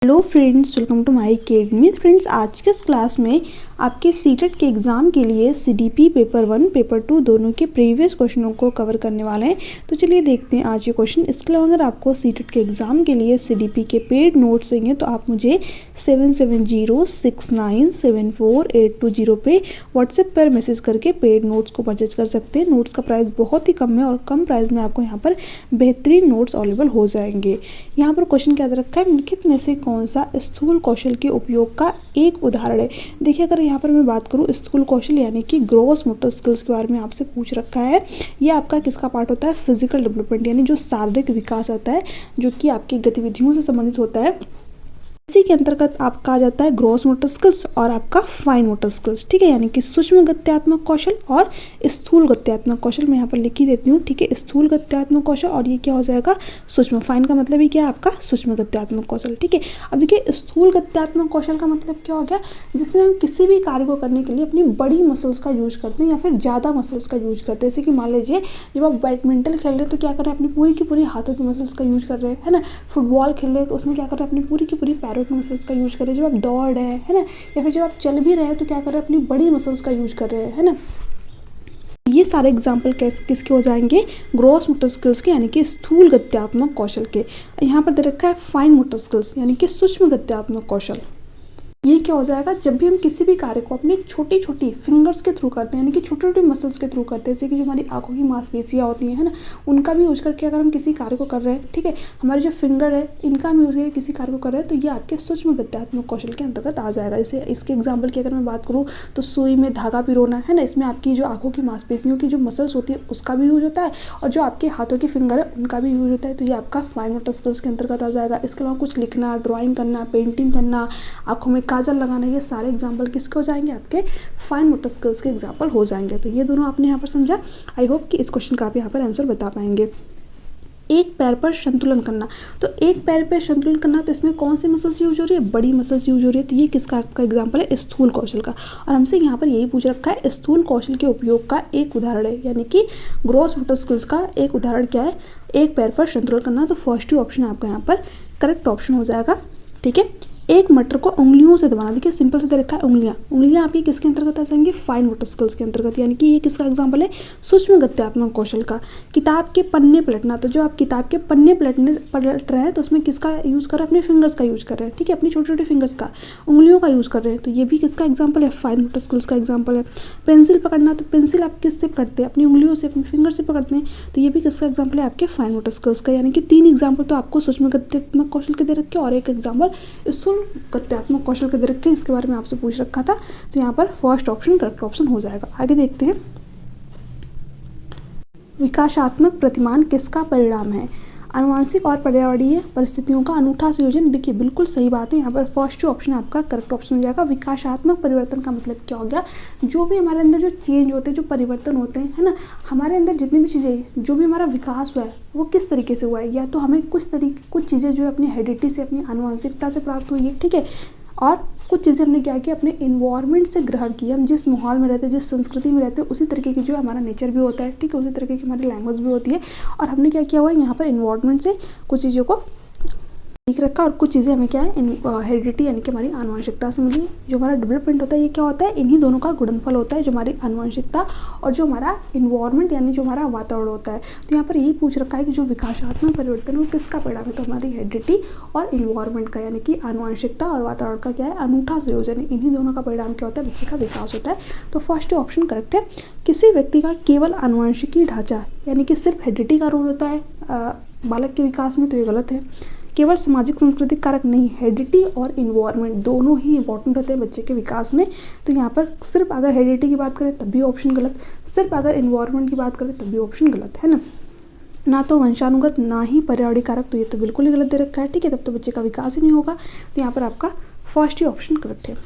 Hello friends, welcome to my academy. Friends, आज के इस क्लास में आपके सीटेट के एग्ज़ाम के लिए सीडीपी पेपर 1 पेपर 2 दोनों के प्रीवियस क्वेश्चनों को कवर करने वाले हैं। तो चलिए देखते हैं आज ये क्वेश्चन। इसके अलावा अगर आपको सीटेट के एग्ज़ाम के लिए सीडीपी के पेड नोट्स चाहिए तो आप मुझे 770697474820 पे व्हाट्सएप पर मैसेज करके पेड नोट्स को परचेज कर सकते हैं। नोट्स का प्राइस बहुत ही कम है और कम प्राइस में आपको यहाँ पर बेहतरीन नोट्स अवेलेबल हो जाएंगे। यहाँ पर क्वेश्चन क्या दे रखा है, निम्नलिखित में से कौन सा स्थूल कौशल के उपयोग का एक उदाहरण है। देखिए, अगर यहाँ पर मैं बात करूँ स्थूल कौशल यानी कि ग्रॉस मोटर स्किल्स के बारे में आपसे पूछ रखा है। ये आपका किसका पार्ट होता है? फिजिकल डेवलपमेंट, यानी जो शारीरिक विकास आता है जो कि आपकी गतिविधियों से संबंधित होता है। इसी के अंतर्गत आपका आ जाता है ग्रॉस मोटर स्किल्स और आपका फाइन मोटर स्किल्स। ठीक है, यानी कि सूक्ष्म गत्यात्मक कौशल और स्थूल गत्यात्मक कौशल। मैं यहाँ पर लिख ही देती हूँ। ठीक है, स्थूल गत्यात्मक कौशल और ये क्या हो जाएगा? सूक्ष्म। फाइन का मतलब ही क्या है? आपका सूक्ष्म गत्यात्मक कौशल। ठीक है, अब देखिए स्थूल गत्यात्मक कौशल का मतलब क्या हो गया? जिसमें हम किसी भी कार्य को करने के लिए अपनी बड़ी मसल्स का यूज करते हैं या फिर ज़्यादा मसल्स का यूज करते हैं। जैसे कि मान लीजिए जब आप बैडमिंटन खेल रहे हैं तो क्या कर रहे हैं? अपनी पूरी की पूरी हाथों की मसल्स का यूज कर रहे हैं, है ना। फुटबॉल खेल रहे हैं तो उसमें क्या कर रहे हैं? अपनी पूरी की पूरी पैरों की मसल्स का यूज कर रहे हैं। जब आप दौड़ रहे हैं, है ना, या फिर जब आप चल भी रहे हैं तो क्या कर रहे हैं? अपनी बड़ी मसल्स का यूज कर रहे हैं, है ना। ये सारे एग्जाम्पल किसके हो जाएंगे? ग्रॉस मोटर स्किल्स के, यानी कि स्थूल गत्यात्मक कौशल के। यहाँ पर दे रखा है फाइन मोटर स्किल्स, यानी कि सूक्ष्म गत्यात्मक कौशल। ये क्या हो जाएगा? जब भी हम किसी भी कार्य को अपनी छोटी छोटी फिंगर्स के थ्रू करते हैं, यानी कि छोटे छोटे मसल्स के थ्रू करते हैं, जैसे कि जो हमारी आंखों की मांसपेशियाँ होती हैं, है ना, उनका भी यूज करके अगर हम किसी कार्य को कर रहे हैं, ठीक है, हमारे जो फिंगर है इनका भी यूज करके किसी कार्य को कर रहे हैं, तो ये आपके सूक्ष्म गत्यात्मक कौशल के अंतर्गत आ जाएगा। जैसे इसके एग्जाम्पल की अगर मैं बात करूँ तो सुई में धागा पिरोना, है ना, इसमें आपकी जो आंखों की मांसपेशियों की जो मसल्स होती है उसका भी यूज होता है और जो आपके हाथों की फिंगर है उनका भी यूज होता है। तो ये आपका फाइन मोटर स्किल्स के अंतर्गत आ जाएगा। इसके अलावा कुछ लिखना, ड्राइंग करना, पेंटिंग करना, आंखों में काजल लगाना, ये सारे एग्जाम्पल किसके हो जाएंगे? आपके फाइन मोटर स्किल्स के एग्जाम्पल हो जाएंगे। तो ये दोनों आपने यहाँ पर समझा। आई होप कि इस क्वेश्चन का आप यहाँ पर आंसर बता पाएंगे। एक पैर पर संतुलन करना, तो एक पैर पर संतुलन करना, तो इसमें कौन सी मसल्स यूज हो रही है? बड़ी मसल्स यूज हो रही है। तो ये किसका आपका एग्जाम्पल है? स्थूल कौशल का। और हमसे यहाँ पर यही पूछ रखा है स्थूल कौशल के उपयोग का एक उदाहरण है, यानी कि ग्रॉस मोटर स्किल्स का एक उदाहरण क्या है? एक पैर पर संतुलन करना। तो फर्स्ट ही ऑप्शन आपका यहाँ पर करेक्ट ऑप्शन हो जाएगा। ठीक है, एक मटर को उंगलियों से दबाना। देखिए सिंपल से दे रखा है उंगलियां आपकी किसके अंतर्गत आ जाएंगी? फाइन मोटर स्किल्स के अंतर्गत, यानी कि ये किसका एग्जाम्पल है? सूक्ष्म गत्यात्मक कौशल का। किताब के पन्ने पलटना, तो जो आप किताब के पन्ने पलट रहे हैं तो उसमें किसका यूज़ कर रहे हैं? अपने फिंगर्स का यूज़ कर रहे हैं। ठीक है, अपनी छोटे छोटे फिंगर्स का, उंगलियों का यूज़ कर रहे हैं। तो ये भी किसका एग्जाम्पल है? फाइन मोटर स्किल्स का एग्जाम्पल है। पेंसिल पकड़ना, तो पेंसिल आप किससे पकड़ते हैं? अपनी उंगलियों से, अपने फिंगर से पकड़ते हैं। तो ये भी किसका एग्जाम्पल है? आपके फाइन मोटर स्किल्स का। यानी कि 3 एग्जाम्पल तो आपको सूक्ष्म गत्यात्मक कौशल के दे रखे और एक एग्जाम्पल स्थूल गत्यात्मक कौशल के दे रखे। इसके बारे में आपसे पूछ रखा था, तो यहाँ पर फर्स्ट ऑप्शन करेक्ट ऑप्शन हो जाएगा। आगे देखते हैं, विकासात्मक प्रतिमान किसका परिणाम है? आनुवंशिक और पर्यावरणीय परिस्थितियों का अनूठा संयोजन। देखिए बिल्कुल सही बात है, यहाँ पर फर्स्ट ऑप्शन आपका करेक्ट ऑप्शन हो जाएगा। विकासात्मक परिवर्तन का मतलब क्या हो गया? जो भी हमारे अंदर जो चेंज होते हैं, जो परिवर्तन होते हैं, है ना, हमारे अंदर जितनी भी चीज़ें, जो भी हमारा विकास हुआ है वो किस तरीके से हुआ है? या तो हमें कुछ चीज़ें जो है अपनी हेरिडिटी से, अपनी आनुवंशिकता से प्राप्त हुई है, ठीक है, और कुछ चीज़ें हमने क्या किया? अपने इन्वायरमेंट से ग्रहण की। हम जिस माहौल में रहते हैं, जिस संस्कृति में रहते हैं, उसी तरीके की जो हमारा नेचर भी होता है, ठीक है, उसी तरीके की हमारी लैंग्वेज भी होती है। और हमने क्या किया हुआ है? यहाँ पर इन्वायरमेंट से कुछ चीज़ों को सीख रखा और कुछ चीज़ें हमें क्या है? हेरिडिटी यानी कि हमारी आनुवंशिकता से मिली। जो हमारा डेवलपमेंट होता है ये क्या होता है? इन्हीं दोनों का गुणनफल होता है, जो हमारी आनुवंशिकता और जो हमारा इन्वायरमेंट यानी जो हमारा वातावरण होता है। तो यहाँ पर यही पूछ रखा है कि जो विकासात्मक परिवर्तन है वो किसका परिणाम है? तो हमारी हेरिडिटी और इन्वायरमेंट का, यानी कि आनुवंशिकता और वातावरण का क्या है? अनूठा संयोजन है। इन्हीं दोनों का परिणाम क्या होता है? बच्चे का विकास होता है। तो फर्स्ट ऑप्शन करेक्ट है। किसी व्यक्ति का केवल आनुवंशिकी ढांचा यानी कि सिर्फ हेरिडिटी का रोल होता है बालक के विकास में, तो ये गलत है। केवल सामाजिक सांस्कृतिक कारक नहीं, हेरिडिटी और इन्वायरमेंट दोनों ही इंपॉर्टेंट होते हैं बच्चे के विकास में। तो यहाँ पर सिर्फ अगर हेरिडिटी की बात करें तब भी ऑप्शन गलत, सिर्फ अगर इन्वायरमेंट की बात करें तब भी ऑप्शन गलत, है ना तो वंशानुगत ना ही पर्यावरणीय कारक, तो ये तो बिल्कुल ही गलत दे रखा है। ठीक है, तब तो बच्चे का विकास ही नहीं होगा। तो यहाँ पर आपका फर्स्ट ही ऑप्शन करेक्ट है।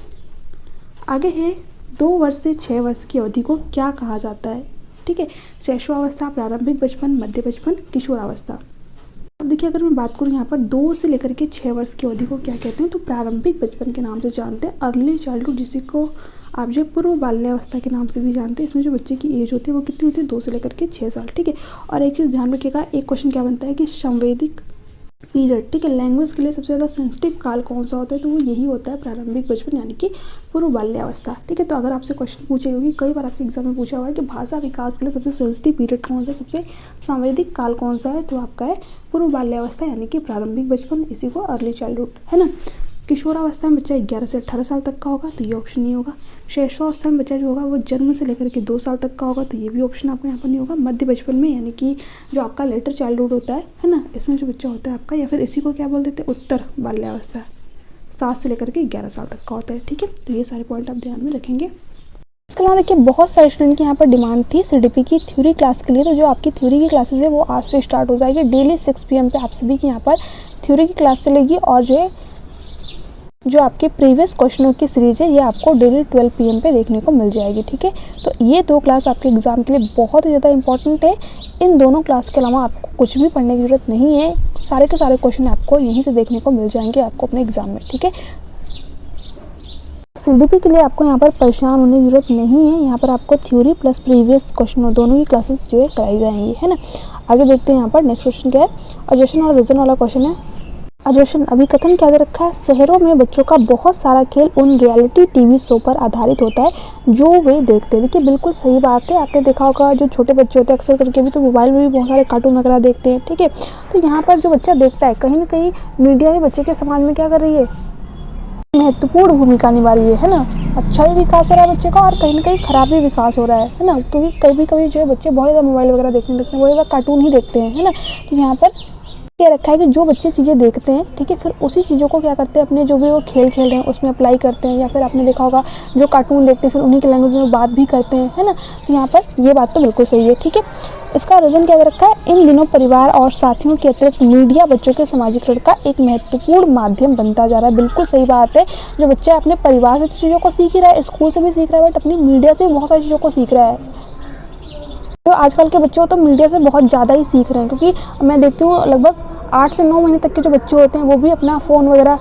आगे है 2 वर्ष से 6 वर्ष की अवधि को क्या कहा जाता है? ठीक है, शैशवावस्था, प्रारंभिक बचपन, मध्य बचपन, किशोरावस्था। अब देखिए अगर मैं बात करूँ यहाँ पर 2 से लेकर के 6 वर्ष की अवधि को क्या कहते हैं? तो प्रारंभिक बचपन के नाम से जानते हैं, अर्ली चाइल्डहुड, जिसी को आप जो पूर्व बाल्यावस्था के नाम से भी जानते हैं। इसमें जो बच्चे की एज होती है वो कितनी होती है? 2 से लेकर के 6 साल। ठीक है, और एक चीज़ ध्यान रखिएगा, एक क्वेश्चन क्या बनता है कि संवेदिक पीरियड, ठीक है, लैंग्वेज के लिए सबसे ज़्यादा सेंसिटिव काल कौन सा होता है, तो वो यही होता है प्रारंभिक बचपन यानी कि पूर्व बाल्यावस्था, ठीक है। तो अगर आपसे क्वेश्चन पूछे होगी, कई बार आपके एग्जाम में पूछा हुआ है कि भाषा विकास के लिए सबसे सेंसिटिव पीरियड कौन सा, सबसे संवेदिक काल कौन सा है, तो आपका है पूर्व बाल्यावस्था यानी कि प्रारंभिक बचपन, इसी को अर्ली चाइल्डहुड, है ना। किशोरावस्था में बच्चा 11 से 18 साल तक का होगा, तो ये ऑप्शन नहीं होगा। श्रेष्ठावस्था में बच्चा जो होगा वो जन्म से लेकर के 2 साल तक का होगा, तो ये भी ऑप्शन आपका यहाँ पर नहीं होगा। मध्य बचपन में यानी कि जो आपका लेटर चाइल्डहुड होता है ना, इसमें जो बच्चा होता है आपका, या फिर इसी को क्या बोल देते हैं, उत्तर बाल्यावस्था, 7 से लेकर के 11 साल तक का होता है, ठीक है। तो ये सारे पॉइंट आप ध्यान में रखेंगे। इसके अलावा देखिए बहुत सारे स्टूडेंट की यहाँ पर डिमांड थी CDP की थ्योरी क्लास के लिए, तो जो आपकी थ्योरी की क्लासेस है वो आज से स्टार्ट हो जाएगी। डेली 6 PM पे आप सभी की यहाँ पर थ्योरी की क्लास चलेगी, और जो आपके प्रीवियस क्वेश्चनों की सीरीज है ये आपको डेली 12 PM पे देखने को मिल जाएगी, ठीक है। तो ये 2 क्लास आपके एग्जाम के लिए बहुत ही ज़्यादा इंपॉर्टेंट है। इन दोनों क्लास के अलावा आपको कुछ भी पढ़ने की ज़रूरत नहीं है, सारे के सारे क्वेश्चन आपको यहीं से देखने को मिल जाएंगे आपको अपने एग्जाम में, ठीक है। CDP के लिए आपको यहाँ पर परेशान होने की जरूरत नहीं है, यहाँ पर आपको थ्योरी प्लस प्रीवियस क्वेश्चन दोनों की क्लासेस जो है कराई जाएंगी, है ना। आगे देखते हैं यहाँ पर नेक्स्ट क्वेश्चन क्या है। अजेशन और रीजन वाला क्वेश्चन है। अजेशन अभिकथन क्या दे रखा है, शहरों में बच्चों का बहुत सारा खेल उन रियलिटी TV शो पर आधारित होता है जो वे देखते हैं। देखिए बिल्कुल सही बात है, आपने देखा होगा जो छोटे बच्चे होते हैं अक्सर करके भी तो मोबाइल में भी बहुत सारे कार्टून वगैरह देखते हैं, ठीक है। तो यहाँ पर जो बच्चा देखता है, कहीं ना कहीं मीडिया भी बच्चे के समाज में क्या कर रही है, महत्वपूर्ण भूमिका निभा रही है ना। अच्छा भी विकास हो रहा है बच्चे का, और कहीं ना कहीं खराब भी विकास हो रहा है ना, क्योंकि कभी कभी जो है बच्चे बहुत ज़्यादा मोबाइल वगैरह देखने लगते हैं, बहुत ज़्यादा कार्टून ही देखते हैं, है ना। तो यहाँ पर क्या रखा है कि जो बच्चे चीज़ें देखते हैं, ठीक है, फिर उसी चीज़ों को क्या करते हैं, अपने जो भी वो खेल खेल रहे हैं उसमें अप्लाई करते हैं, या फिर आपने देखा होगा जो कार्टून देखते हैं फिर उन्हीं के लैंग्वेज में बात भी करते हैं, है ना। तो यहाँ पर ये बात तो बिल्कुल सही है, ठीक है। इसका रीज़न क्या दे रखा है, इन दिनों परिवार और साथियों के अतिरिक्त मीडिया बच्चों के सामाजिकरण का एक महत्वपूर्ण माध्यम बनता जा रहा है। बिल्कुल सही बात है, जो बच्चा अपने परिवार से तो चीज़ों को सीख ही रहा है, स्कूल से भी सीख रहा है, बट अपनी मीडिया से बहुत सारी चीज़ों को सीख रहा है। तो आजकल के बच्चे तो मीडिया से बहुत ज़्यादा ही सीख रहे हैं, क्योंकि मैं देखती हूँ लगभग 8 से 9 महीने तक के जो बच्चे होते हैं वो भी अपना फ़ोन वगैरह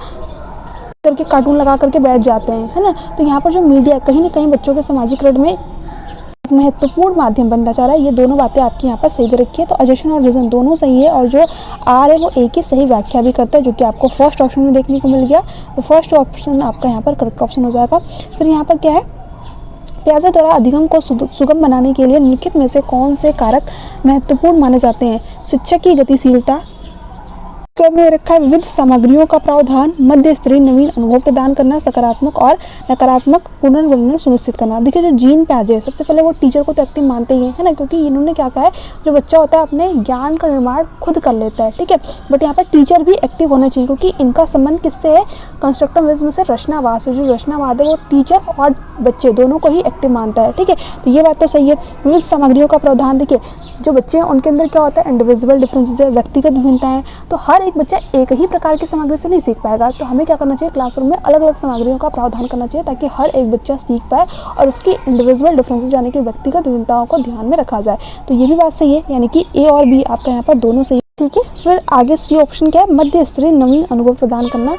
करके कार्टून लगा करके बैठ जाते हैं, है ना। तो यहाँ पर जो मीडिया कहीं ना कहीं बच्चों के सामाजिकरण में एक महत्वपूर्ण माध्यम बनता जा रहा है। ये दोनों बातें आपकी यहाँ पर सही दे रखी है। तो अजेशन और रीजन दोनों सही है, और जो आर है वो एक ही सही व्याख्या भी करता है, जो कि आपको फर्स्ट ऑप्शन में देखने को मिल गया। तो फर्स्ट ऑप्शन आपका यहाँ पर करेक्ट ऑप्शन हो जाएगा। फिर यहाँ पर क्या है, प्याजे द्वारा अधिगम को सुगम बनाने के लिए निम्नलिखित में से कौन से कारक महत्वपूर्ण माने जाते हैं। शिक्षा की गतिशीलता में रखा है, विविध सामग्रियों का प्रावधान, मध्य स्तरीय नवीन अनुभव प्रदान करना, सकारात्मक और नकारात्मक पुनर्वलन सुनिश्चित करना। देखिए जो जीन प्याजे है, सबसे पहले वो टीचर को तो एक्टिव मानते ही हैं, है ना, क्योंकि इन्होंने क्या कहा है, जो बच्चा होता है अपने ज्ञान का निर्माण खुद कर लेता है, ठीक है। बट यहाँ पर टीचर भी एक्टिव होना चाहिए, क्योंकि इनका संबंध किससे है, कंस्ट्रक्टिविज्म से, रचनावाद से। जो रचनावाद है वो टीचर और बच्चे दोनों को ही एक्टिव मानता है, ठीक है। तो ये बात तो सही है। विविध सामग्रियों का प्रावधान, देखिए जो बच्चे हैं उनके अंदर क्या होता है, इंडिविजुअल डिफरेंसेस है, व्यक्तिगत विभिन्नताएं। तो हर एक बच्चा एक ही प्रकार की सामग्री से नहीं सीख पाएगा, तो हमें क्या करना चाहिए, क्लासरूम में अलग अलग सामग्रियों का प्रावधान करना चाहिए, ताकि हर एक बच्चा सीख पाए और उसकी इंडिविजुअल डिफरेंसेस यानी कि व्यक्तिगत विभिन्नताओं को ध्यान में रखा जाए। तो ये भी बात सही है, यानी कि ए और बी आपका यहाँ पर दोनों सही है, ठीक है। फिर आगे सी ऑप्शन क्या है, मध्य स्तरीय नवीन अनुभव प्रदान करना।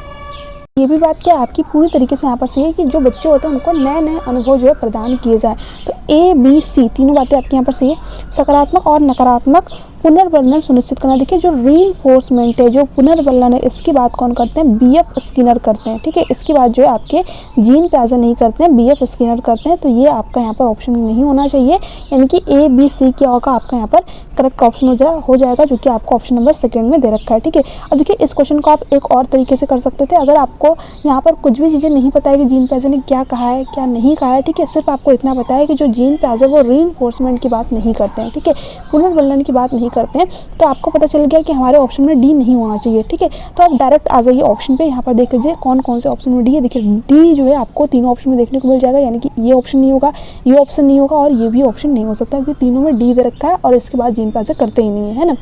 ये भी बात क्या है आपकी पूरी तरीके से यहाँ पर सही है, कि जो बच्चे होते हैं उनको नए नए अनुभव जो है प्रदान किए जाए। तो ए बी सी तीनों बातें आपके यहाँ पर सही है। सकारात्मक और नकारात्मक पुनर्वलन सुनिश्चित करना। देखिए जो रीइंफोर्समेंट है, जो पुनर्वलन है, इसकी बात कौन करते हैं, BF स्किनर करते हैं, ठीक है। इसकी बात जो है आपके जीन प्याजे नहीं करते हैं, BF स्किनर करते हैं। तो ये आपका यहाँ पर ऑप्शन नहीं होना चाहिए, यानी कि A B C क्या होगा आपका यहाँ पर करेक्ट ऑप्शन हो जाएगा, जो कि आपको ऑप्शन नंबर 2 में दे रखा है, ठीक है। अब देखिए इस क्वेश्चन को आप एक और तरीके से कर सकते थे, अगर आपको यहाँ पर कुछ भी चीज़ें नहीं पता है कि जीन प्याजे ने क्या कहा है क्या नहीं कहा है, ठीक है, सिर्फ आपको इतना पता है कि जो जीन प्याजे वो रीइंफोर्समेंट की बात नहीं करते हैं, ठीक है, पुनर्वलन की बात नहीं करते हैं। तो आपको पता चल गया कि हमारे ऑप्शन में डी नहीं होना चाहिए, ठीक है। तो आप डायरेक्ट आ जाइए ऑप्शन पे, यहाँ पर देख लीजिए कौन कौन से ऑप्शन में डी है। देखिए डी जो है आपको तीनों ऑप्शन में देखने को मिल जाएगा, यानी कि ये ऑप्शन नहीं होगा, ये ऑप्शन नहीं होगा और ये भी ऑप्शन नहीं हो सकता, क्योंकि तीनों में डी दे रखा है और इसके बाद जीन प्याजे करते ही नहीं है ना।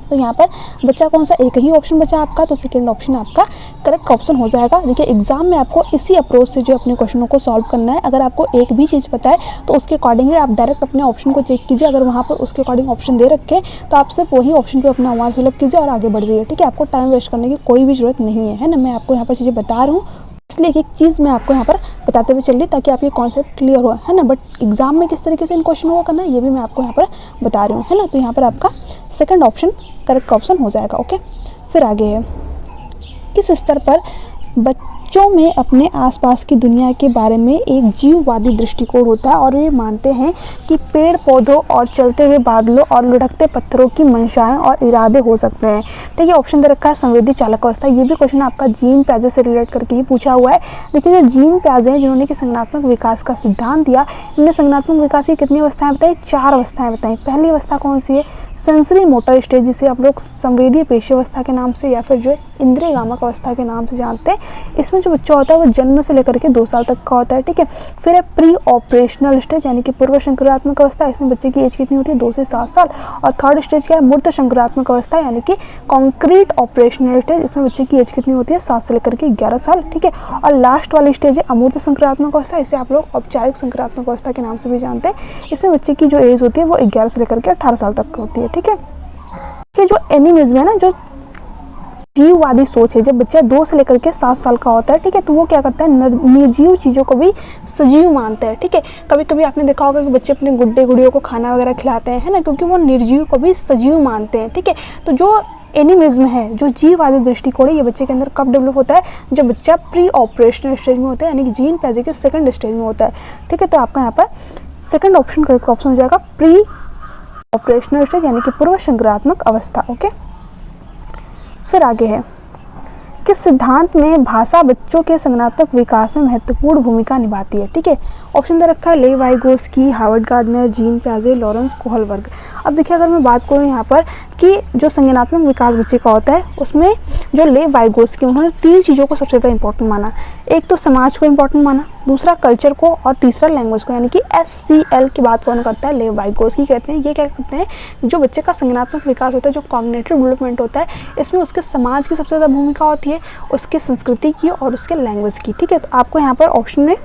तो यहाँ पर बच्चा कौन सा, एक ही ऑप्शन बचा आपका, तो सेकंड ऑप्शन आपका करेक्ट ऑप्शन हो जाएगा। देखिए एग्जाम में आपको इसी अप्रोच से जो अपने क्वेश्चनों को सॉल्व करना है। अगर आपको एक भी चीज़ पता है तो उसके अकॉर्डिंगली आप डायरेक्ट अपने ऑप्शन को चेक कीजिए, अगर वहाँ पर उसके अकॉर्डिंग ऑप्शन दे रखे तो आप सिर्फ वही ऑप्शन पर अपना आवाज़ फिलअप कीजिए और आगे बढ़ जाइए, ठीक है। आपको टाइम वेस्ट करने की कोई भी जरूरत नहीं है ना। मैं आपको यहाँ पर चीज़ें बता रहा हूँ, इसलिए एक चीज़ मैं आपको यहाँ पर बताते हुए चल रही ताकि आपके कॉन्सेप्ट क्लियर हो, है ना। बट एग्जाम में किस तरीके से इन क्वेश्चनों को करना है ये भी मैं आपको यहाँ पर बता रही हूँ, है ना। तो यहाँ पर आपका सेकंड ऑप्शन करेक्ट ऑप्शन हो जाएगा, ओके। फिर आगे है, किस स्तर पर बच्चों में अपने आसपास की दुनिया के बारे में एक जीववादी दृष्टिकोण होता है और वे मानते हैं कि पेड़ पौधों और चलते हुए बादलों और लुढ़कते पत्थरों की मंशाएं और इरादे हो सकते हैं। ठीक है, ऑप्शन दे रखा है संवेदी चालक अवस्था। ये भी क्वेश्चन आपका जीन पियाजे से रिलेट करके ही पूछा हुआ है। देखिए, जो जीन पियाजे हैं जिन्होंने कि संज्ञानात्मक विकास का सिद्धांत दिया, इन्होंने संज्ञानात्मक विकास की कितनी अवस्थाएं बताई? 4 अवस्थाएं बताई। पहली अवस्था कौन सी है? सेंसरी मोटर स्टेज, जिसे आप लोग संवेदी पेशी अवस्था के नाम से या फिर जो इंद्रिय गामक अवस्था के नाम से जानते हैं। इसमें जो बच्चा होता है वो जन्म से लेकर के 2 साल तक का होता है। ठीक है, फिर है प्री ऑपरेशनल स्टेज यानी कि पूर्व शंकरात्मक अवस्था। इसमें बच्चे की एज कितनी होती है? 2 से 7 साल। और थर्ड स्टेज क्या है? मूर्त शंकरात्मक अवस्था यानी कि कॉन्क्रीट ऑपरेशनल स्टेज। इसमें बच्चे की एज कितनी होती है? 7 से लेकर के 11 साल। ठीक है, और लास्ट वाली स्टेज है अमूर्त संक्रात्मक अवस्था। इसे आप लोग औपचारिक संक्रात्मक अवस्था के नाम से भी जानते हैं। इसमें बच्चे की जो एज होती है वो 11 से लेकर के 18 साल तक की होती है। ठीक है, कि जो एनिमिज्म है ना, जो जीववादी सोच है, जब बच्चा 2 से लेकर के 7 साल का होता है, ठीक है, तो वो क्या करता है? निर्जीव चीज़ों को भी सजीव मानता है। ठीक है, कभी कभी आपने देखा होगा कि बच्चे अपने गुड्डे गुड़ियों को खाना वगैरह खिलाते हैं, है ना, क्योंकि वो निर्जीव को भी सजीव मानते हैं। ठीक है, तो जो एनिमिज्म है, जो जीववादी दृष्टिकोण है, ये बच्चे के अंदर कब डेवलप होता है? जब बच्चा प्री ऑपरेशनल स्टेज में होता है, यानी कि जीन पियाजे के सेकंड स्टेज में होता है। ठीक है, तो आपका यहाँ पर सेकंड ऑप्शन करेक्ट ऑप्शन हो जाएगा प्री ऑपरेशनल स्टेज यानी कि पूर्व संक्रात्मक अवस्था। ओके, फिर आगे है, किस सिद्धांत में भाषा बच्चों के संज्ञानात्मक विकास में महत्वपूर्ण भूमिका निभाती है? ठीक है, ऑप्शन दे रखा है Lev Vygotsky, Harvard Gardner, Jean पियाजे, लॉरेंस कोहलबर्ग। अब देखिए, अगर मैं बात करूँ यहाँ पर कि जो संज्ञानात्मक विकास बच्चे का होता है, उसमें जो लेव वाइगोस्की, उन्होंने 3 चीज़ों को सबसे ज़्यादा इंपॉर्टेंट माना। एक तो समाज को इंपॉर्टेंट माना, दूसरा कल्चर को, और तीसरा लैंग्वेज को, यानी कि SCL की बात कौन करता है? लेव वाइगोस्की कहते हैं। ये क्या करते हैं? जो बच्चे का संज्ञानात्मक विकास होता है, जो कॉग्निटिव डेवलपमेंट होता है, इसमें उसके समाज की सबसे ज़्यादा भूमिका होती है, उसके संस्कृति की और उसके लैंग्वेज की। ठीक है, तो आपको यहाँ पर ऑप्शन में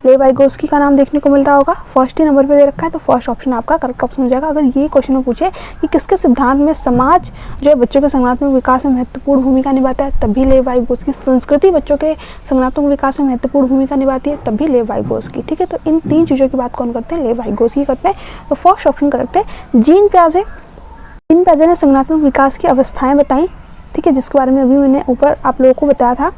लेव वाइगोस्की का नाम देखने को मिल रहा होगा, फर्स्ट ही नंबर पे दे रखा है, तो फर्स्ट ऑप्शन आपका करेक्ट ऑप्शन हो जाएगा। अगर ये क्वेश्चन में पूछे कि किसके सिद्धांत में समाज जो है बच्चों के संज्ञानात्मक विकास में महत्वपूर्ण भूमिका निभाता है, तभी लेव वाइगोस्की। संस्कृति बच्चों के संज्ञानात्मक विकास में महत्वपूर्ण भूमिका निभाती है, तभी लेव वाइगोस्की। ठीक है, तो इन 3 चीज़ों की बात कौन करते हैं? लेव वाइगोस्की करते हैं। तो फर्स्ट ऑप्शन करेक्ट है। जीन पियाजे ने संज्ञानात्मक विकास की अवस्थाएँ बताई, ठीक है, जिसके बारे में अभी मैंने ऊपर आप लोगों को बताया था।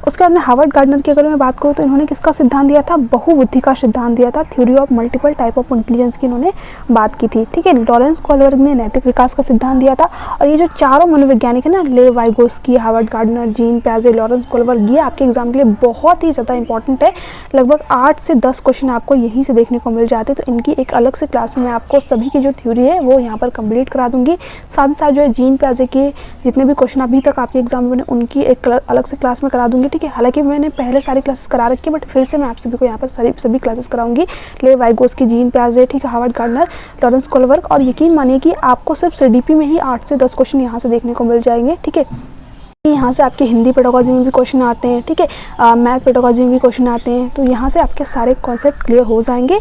उसके बाद में हार्वर्ड गार्डनर की अगर मैं बात करूँ तो इन्होंने किसका सिद्धांत दिया था? बहुबुद्धि का सिद्धांत दिया था। Theory of multiple type of intelligence की इन्होंने बात की थी। ठीक है, लॉरेंस कोहलबर्ग ने नैतिक विकास का सिद्धांत दिया था। और ये जो चारों मनोवैज्ञानिक है ना, Lev Vygotsky, Harvard Gardner, Jean पियाजे, लॉरेंस कोहलबर्ग, ये आपके एग्जाम के लिए बहुत ही ज़्यादा इंपॉर्टेंट है। लगभग 8 से 10 क्वेश्चन आपको यहीं से देखने को मिल जाते हैं। तो इनकी एक अलग से क्लास में मैं आपको सभी की जो थ्योरी है वो यहाँ पर कंप्लीट करा दूंगी। साथ ही साथ जो है जीन पियाजे के जितने भी क्वेश्चन अभी तक आपके एग्जाम में बने, उनकी एक अलग से क्लास में करा दूंगी। ठीक है, हालांकि मैंने पहले सारी क्लासेस करा रखी है, बट फिर से मैं आप सभी को यहाँ पर सभी क्लासेस कराऊंगी। लेव वाइगोस्की, जीन पियाजे, ठीक है, हार्वर्ड गार्डनर, लॉरेंस कोहलबर्ग। और यकीन मानिए कि आपको सिर्फ CDP में ही 8 से 10 क्वेश्चन यहाँ से देखने को मिल जाएंगे। ठीक है, यहाँ से आपके हिंदी पेडागोजी में भी क्वेश्चन आते हैं। ठीक है, मैथ पेडागोजी में भी क्वेश्चन आते हैं। तो यहाँ से आपके सारे कॉन्सेप्ट क्लियर हो जाएंगे।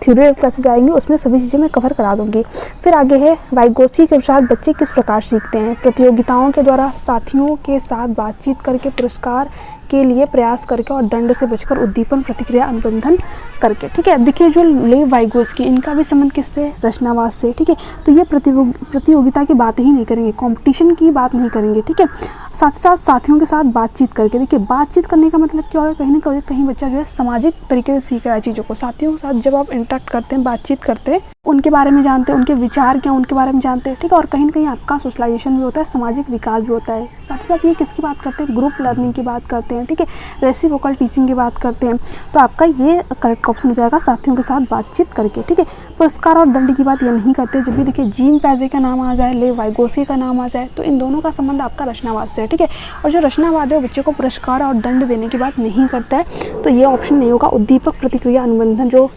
थ्योरी क्लासेस आएंगी, उसमें सभी चीज़ें मैं कवर करा दूंगी। फिर आगे है, वाइगोस्की के अनुसार बच्चे किस प्रकार सीखते हैं? प्रतियोगिताओं के द्वारा, साथियों के साथ बातचीत करके, पुरस्कार के लिए प्रयास करके और दंड से बचकर, उद्दीपन, प्रतिक्रिया, अनुबंधन करके। ठीक है, देखिए जो लेव वाइगोस्की, इनका भी संबंध किससे? रचनावाद से। ठीक है, तो ये प्रतियोगिता की बात ही नहीं करेंगे, कंपटीशन की बात नहीं करेंगे। ठीक है, साथ ही साथ साथियों के साथ बातचीत करके। देखिए, बातचीत करने का मतलब क्या होगा? कहीं ना कहीं बच्चा जो है सामाजिक तरीके से सीख रहा है चीज़ों को। साथियों के साथ जब आप इंटरेक्ट करते हैं, बातचीत करते हैं, उनके बारे में जानते हैं, उनके विचार क्या उनके बारे में जानते हैं। ठीक है, और कहीं ना कहीं आपका सोशलाइजेशन भी होता है, सामाजिक विकास भी होता है। साथ ही साथ ये किसकी बात करते हैं? ग्रुप लर्निंग की बात करते हैं। ठीक है, रेसिप्रोकल टीचिंग की बात करते हैं। तो आपका ये करेक्ट ऑप्शन हो जाएगा, साथियों के साथ बातचीत करके। ठीक है, पुरस्कार और दंड की बात ये नहीं करते। जब भी देखिए जीन पियाजे का नाम आ जाए, लेव वाइगोस्की का नाम आ जाए, तो इन दोनों का संबंध आपका रचनावाद से है। ठीक है, और जो रचनावाद है वो बच्चे को पुरस्कार और दंड देने की बात नहीं करता है। तो ये ऑप्शन नहीं होगा। उद्दीपक, प्रतिक्रिया, अनुबंधन जो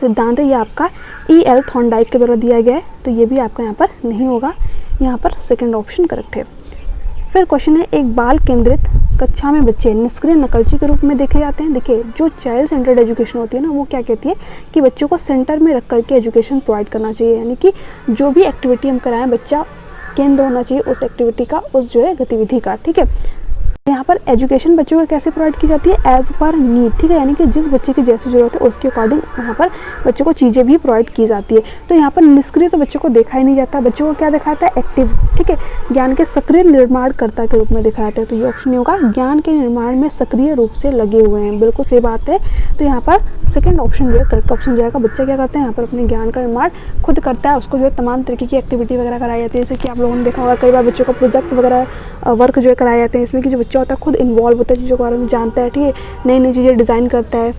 सिद्धांत है ये आपका EL थॉर्नडाइक के द्वारा दिया गया है। तो ये भी आपका यहाँ पर नहीं होगा, यहाँ पर सेकंड ऑप्शन करेक्ट है। फिर क्वेश्चन है, एक बाल केंद्रित कक्षा में बच्चे निष्क्रिय नकलची के रूप में देखे जाते हैं। देखिए, जो चाइल्ड सेंटर्ड एजुकेशन होती है ना, वो क्या कहती है कि बच्चों को सेंटर में रख करके एजुकेशन प्रोवाइड करना चाहिए। यानी कि जो भी एक्टिविटी हम कराएं, बच्चा केंद्र होना चाहिए उस एक्टिविटी का, उस जो है गतिविधि का। ठीक है, यहाँ पर एजुकेशन बच्चों को कैसे प्रोवाइड की जाती है, एज पर नीड, ठीक है, यानी कि जिस बच्चे की जैसी जरूरत है उसके अकॉर्डिंग यहाँ पर बच्चों को चीज़ें भी प्रोवाइड की जाती है। तो यहाँ पर निष्क्रिय तो बच्चों को देखा ही नहीं जाता, बच्चों को क्या दिखाता है, एक्टिव, ठीक है, ज्ञान के सक्रिय निर्माणकर्ता के रूप में दिखाया जाता है। तो ये ऑप्शन नहीं होगा, ज्ञान के निर्माण में सक्रिय रूप से लगे हुए हैं, बिल्कुल सही बात है। तो यहाँ पर सेकंड ऑप्शन जो है करेक्ट ऑप्शन जाएगा। बच्चा क्या करते हैं, यहाँ पर अपने ज्ञान का निर्माण खुद करता है, उसको जो है तमाम तरीके की एक्टिविटी वगैरह कराई जाती है, जैसे कि आप लोगों ने देखा होगा कई बार बच्चों को प्रोजेक्ट वगैरह वर्क जो है कराए जाते हैं, इसमें कि जो बच्चा होता है खुद इन्वॉल्व होता है, चीज़ों के बारे में जानता है, ठीक है, नई नई चीज़ें डिज़ाइन करता है।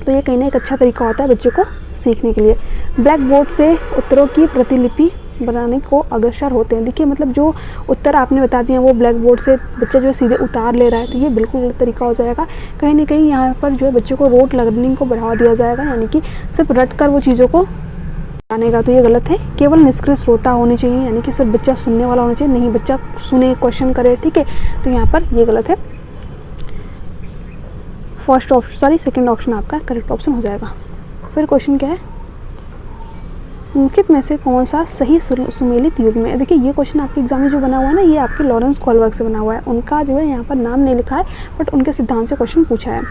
तो ये कहीं ना एक अच्छा तरीका होता है बच्चों को सीखने के लिए। ब्लैक बोर्ड से उत्तरों की प्रतिलिपि बनाने को अग्रसर होते हैं। देखिए मतलब जो उत्तर आपने बता दिए वो ब्लैक बोर्ड से बच्चा जो है सीधे उतार ले रहा है, तो ये बिल्कुल गलत तरीका हो जाएगा। कहीं ना कहीं यहाँ पर जो है बच्चों को रोट लर्निंग को बढ़ावा दिया जाएगा, यानी कि सिर्फ रट कर वो चीज़ों को आनेगा, तो ये गलत है। केवल निष्क्रिय श्रोता होने चाहिए, यानी कि सिर्फ बच्चा सुनने वाला होना चाहिए, नहीं बच्चा सुने क्वेश्चन करे, ठीक है, तो यहाँ पर ये गलत है। फर्स्ट ऑप्शन सेकंड ऑप्शन आपका करेक्ट ऑप्शन हो जाएगा। फिर क्वेश्चन क्या है, निम्नलिखित में से कौन सा सही सुमेलित युग्म है। देखिए ये क्वेश्चन आपके एग्जाम में जो बना हुआ है ना, ये आपके लॉरेंस कोलबर्ग से बना हुआ है, उनका जो है यहाँ पर नाम नहीं लिखा है, बट उनके सिद्धांत से क्वेश्चन पूछा है।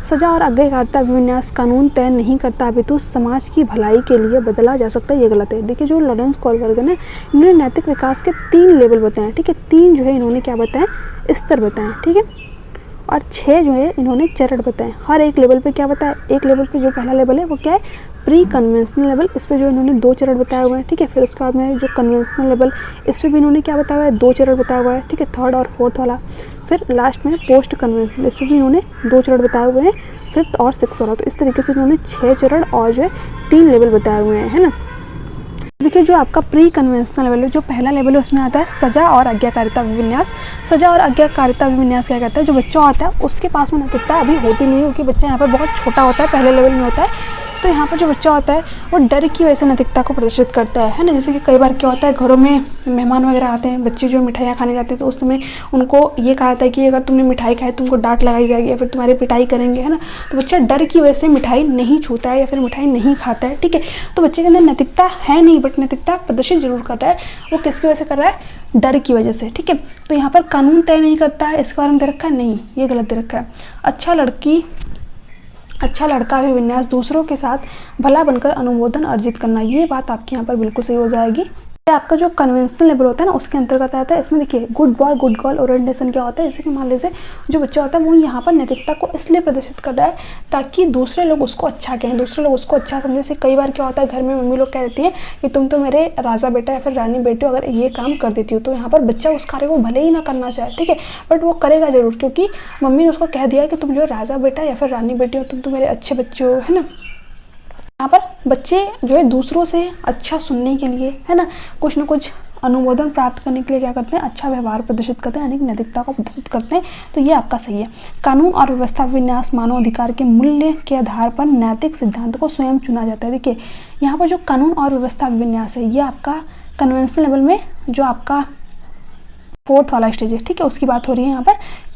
सजा और आज्ञाकारिता विन्यास कानून तय नहीं करता, अपितु समाज की भलाई के लिए बदला जा सकता है, ये गलत है। देखिए जो लॉरेंस कोलबर्ग है ना, इन्होंने नैतिक विकास के 3 लेवल बताए, ठीक है, 3 जो है इन्होंने क्या बताएं, स्तर बताएं, ठीक है, और 6 जो है इन्होंने चरण बताएं। हर एक लेवल पे क्या बताया, एक लेवल पे जो पहला लेवल है वो क्या है, प्री कन्वेंशनल लेवल, इस पे जो इन्होंने 2 चरण बताए हुए हैं, ठीक है। फिर उसके बाद में जो कन्वेंशनल लेवल, इस पे भी इन्होंने क्या बताया हुआ है, 2 चरण बताया हुआ है, ठीक है, 3rd और 4th वाला। फिर लास्ट में पोस्ट कन्वेंशनल, इस पर भी इन्होंने 2 चरण बताए हुए हैं, 5th और 6th वाला। तो इस तरीके से इन्होंने 6 चरण और जो है 3 लेवल बताए हुए हैं, है ना। देखिए जो आपका प्री कन्वेंशनल लेवल है, जो पहला लेवल है उसमें आता है सजा और आज्ञाकारिता विन्यास। सजा और आज्ञाकारिता विन्यास क्या करता है, जो बच्चा होता है उसके पास में नैतिकता अभी होती नहीं है, क्योंकि बच्चा यहाँ पर बहुत छोटा होता है, पहले लेवल में होता है। तो यहाँ पर जो बच्चा होता है वो डर की वजह से नैतिकता को प्रदर्शित करता है ना। जैसे कि कई बार क्या होता है, घरों में मेहमान वगैरह आते हैं, बच्चे जो मिठाइयाँ खाने जाते हैं, तो उस समय उनको ये कहा जाता है कि अगर तुमने मिठाई खाई तुमको डांट लगाई जाएगी या फिर तुम्हारी पिटाई करेंगे, है ना। तो बच्चा डर की वजह से मिठाई नहीं छूता है या फिर मिठाई नहीं खाता है, ठीक है। तो बच्चे के अंदर नैतिकता है नहीं, बट नैतिकता प्रदर्शित जरूर कर रहा है। वो किसकी वजह से कर रहा है, डर की वजह से, ठीक है। तो यहाँ पर कानून तय नहीं करता है, इसके बारे में दे रखा है, नहीं, ये गलत दे रखा है। अच्छा लड़का भी विन्यास, दूसरों के साथ भला बनकर अनुमोदन अर्जित करना, ये बात आपके यहाँ पर बिल्कुल सही हो जाएगी। आपका जो कन्वेंशनल लेवल होता है ना, उसके अंतर्गत आता है। इसमें देखिए good boy good girl orientation क्या होता है, जैसे कि मान लीजिए जो बच्चा होता है वो यहाँ पर नैतिकता को इसलिए प्रदर्शित कर रहा है ताकि दूसरे लोग उसको अच्छा कहें, दूसरे लोग उसको अच्छा समझे। से कई बार क्या होता है, घर में मम्मी लोग कह देती है कि तुम तो मेरे राजा बेटा या फिर रानी बेटे हो, अगर ये काम कर देती हो, तो यहाँ पर बच्चा उस कार्य को भले ही ना करना चाहे, ठीक है, बट वो करेगा जरूर, क्योंकि मम्मी ने उसको कह दिया कि तुम जो राजा बेटा या फिर रानी बेटी हो, तुम तो मेरे अच्छे बच्चे हो, है ना। यहाँ पर बच्चे जो है दूसरों से अच्छा सुनने के लिए, है ना, कुछ ना कुछ अनुमोदन प्राप्त करने के लिए क्या करते हैं, अच्छा व्यवहार प्रदर्शित करते हैं, यानी कि नैतिकता को प्रदर्शित करते हैं। तो ये आपका सही है। कानून और व्यवस्था विन्यास मानव अधिकार के मूल्य के आधार पर नैतिक सिद्धांत को स्वयं चुना जाता है। देखिए यहाँ पर जो कानून और व्यवस्था विन्यास है, ये आपका कन्वेंशनल लेवल में जो आपका 4th वाला स्टेज है, ठीक है, उसकी बात हो रही है यहाँ पर।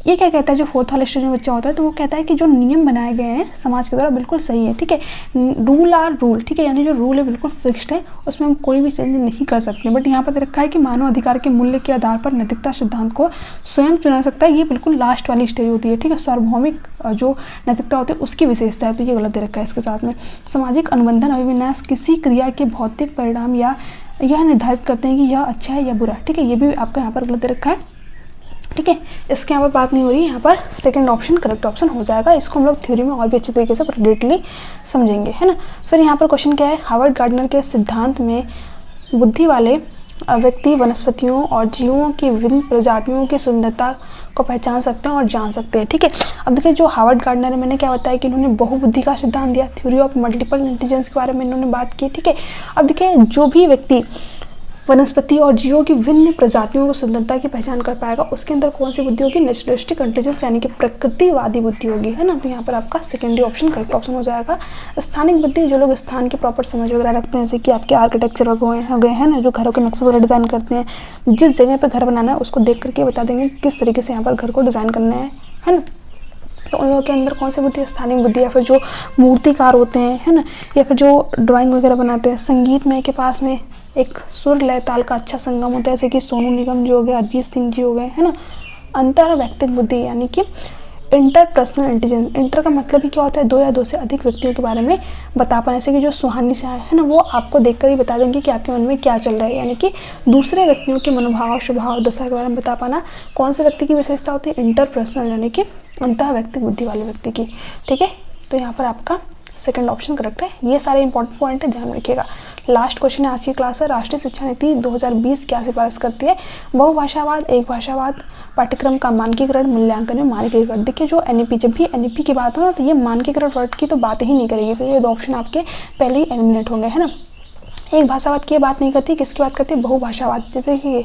ये क्या कहता है, जो 4th वाला स्टेज में बच्चा होता है, तो वो कहता है कि जो नियम बनाए गए हैं समाज के द्वारा बिल्कुल सही है, ठीक है, रूल आर रूल, ठीक है, यानी जो रूल है बिल्कुल फिक्स्ड है, उसमें हम कोई भी चेंज नहीं कर सकते। बट यहाँ पर रखा है कि मानव अधिकार के मूल्य के आधार पर नैतिकता सिद्धांत को स्वयं चुना सकता है, ये बिल्कुल लास्ट वाली स्टेज होती है, ठीक है, सार्वभौमिक जो नैतिकता होती है उसकी विशेषता है, तो ये गलत दे रखा है। इसके साथ में सामाजिक अनुबंधन अभिविन्यास किसी क्रिया के भौतिक परिणाम या यह निर्धारित करते हैं कि यह अच्छा है या बुरा, ठीक है, ये भी आपका यहाँ पर गलत दे रखा है, ठीक है। इसके यहाँ पर बात नहीं हो रही, यहाँ पर सेकंड ऑप्शन करेक्ट ऑप्शन हो जाएगा। इसको हम लोग थ्योरी में और भी अच्छे तरीके से डिटेलली समझेंगे, है ना। फिर यहाँ पर क्वेश्चन क्या है, हार्वर्ड गार्डनर के सिद्धांत में बुद्धि वाले व्यक्ति वनस्पतियों और जीवों की विभिन्न प्रजातियों की सुंदरता को पहचान सकते हैं और जान सकते हैं, ठीक है। अब देखिए जो हार्वर्ड गार्डनर है, मैंने क्या बताया कि इन्होंने बहुबुद्धि का सिद्धांत दिया, थ्योरी ऑफ मल्टीपल इंटेलिजेंस के बारे में इन्होंने बात की, ठीक है। अब देखिए जो भी व्यक्ति वनस्पति और जीवों की विभिन्न प्रजातियों की सुंदरता की पहचान कर पाएगा, उसके अंदर कौन सी बुद्धि होगी, नेचुरलिस्टिक इंटेलिजेंस, यानी कि प्रकृतिवादी बुद्धि होगी, है ना। तो यहाँ पर आपका सेकेंडरी ऑप्शन करेक्ट ऑप्शन हो जाएगा। स्थानिक बुद्धि, जो लोग स्थान की प्रॉपर समझ वगैरह रखते हैं, जैसे कि आपके आर्किटेक्चर हो गए हैं ना, जो घरों के नक्शे वगैरह डिजाइन करते हैं, जिस जगह पर घर बनाना है उसको देख करके बता देंगे किस तरीके से यहाँ पर घर को डिजाइन करना है ना। तो उन लोगों के अंदर कौन सी बुद्धि, स्थानिक बुद्धि, या फिर जो मूर्तिकार होते हैं, है ना, या फिर जो ड्राइंग वगैरह बनाते हैं। संगीत में के पास में एक सुर लय ताल का अच्छा संगम होता है, जैसे कि सोनू निगम जी हो गए, अरिजीत सिंह जी हो गए, है ना। अंतर व्यक्तिक बुद्धि यानी कि इंटरपर्सनल इंटेलिजेंस। इंटर का मतलब ही क्या होता है, दो या दो से अधिक व्यक्तियों के बारे में बता पाना। जैसे कि जो सुहानी शाह है ना, वो आपको देखकर ही बता देंगे कि आपके मन में क्या चल रहा है, यानी कि दूसरे व्यक्तियों के मनोभाव, स्वभाव, दशा के बारे में बता पाना कौन से व्यक्ति की विशेषता होती है, इंटरपर्सनल यानी कि अंतः व्यक्तिक बुद्धि वाले व्यक्ति की। ठीक है, तो यहाँ पर आपका सेकंड ऑप्शन करेक्ट है। ये सारे इंपॉर्टेंट पॉइंट है, ध्यान रखिएगा। लास्ट क्वेश्चन है आज की क्लास है, राष्ट्रीय शिक्षा नीति 2020 क्या सिफारिश करती है। बहुभाषावाद, एक भाषावाद, पाठ्यक्रम का मानकीकरण, मूल्यांकन में मानकीकरण। देखिए जो एनईपी, जब भी एनईपी की बात हो ना, तो ये मानकीकरण वर्ड की तो बात ही नहीं करेगी, तो ये दो ऑप्शन आपके पहले ही एलिमिनेट होंगे, है ना। एक भाषावाद की बात नहीं करती, किसकी बात करती है, बहुभाषावाद। जैसे कि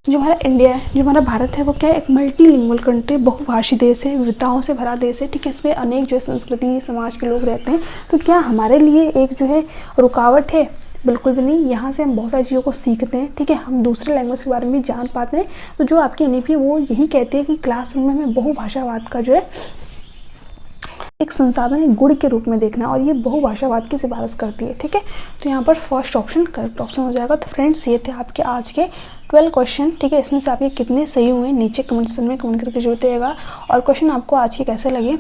जो हमारा इंडिया है, जो हमारा भारत है, वो क्या है, एक मल्टीलिंगुअल कंट्री, बहुभाषी देश है, विविधताओं से भरा देश है। ठीक है, इसमें अनेक जो है संस्कृति, समाज के लोग रहते हैं। तो क्या हमारे लिए एक जो है रुकावट है, बिल्कुल भी नहीं। यहाँ से हम बहुत सारी चीज़ों को सीखते हैं। ठीक है, हम दूसरे लैंग्वेज के बारे में जान पाते हैं। तो जो आपकी एनईपी वो यही कहते हैं कि क्लासरूम में हमें बहुभाषावाद का जो है एक संसाधन, एक गुण के रूप में देखना, और ये बहुभाषावाद की सिफारिश करती है। ठीक है, तो यहाँ पर फर्स्ट ऑप्शन करेक्ट ऑप्शन हो जाएगा। तो फ्रेंड्स ये थे आपके आज के 12 क्वेश्चन। ठीक है, इसमें से आपके कितने सही हुए नीचे कमेंट सेक्शन में कमेंट करके जरूर बताइएगा, और क्वेश्चन आपको आज के कैसे लगे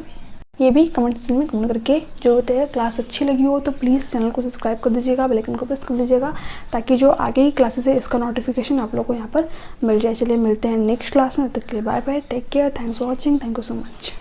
ये भी कमेंट सेक्शन में कमेंट करके जरूर बताइएगा। क्लास अच्छी लगी हो तो प्लीज़ चैनल को सब्सक्राइब कर दीजिएगा, बेल आइकन को प्रेस कर दीजिएगा, ताकि जो आगे की क्लासेस है इसका नोटिफिकेशन आप लोग को यहाँ पर मिल जाए। चलिए मिलते हैं नेक्स्ट क्लास में, तब तक के लिए bye bye, take care, thanks for watching, thank you so much.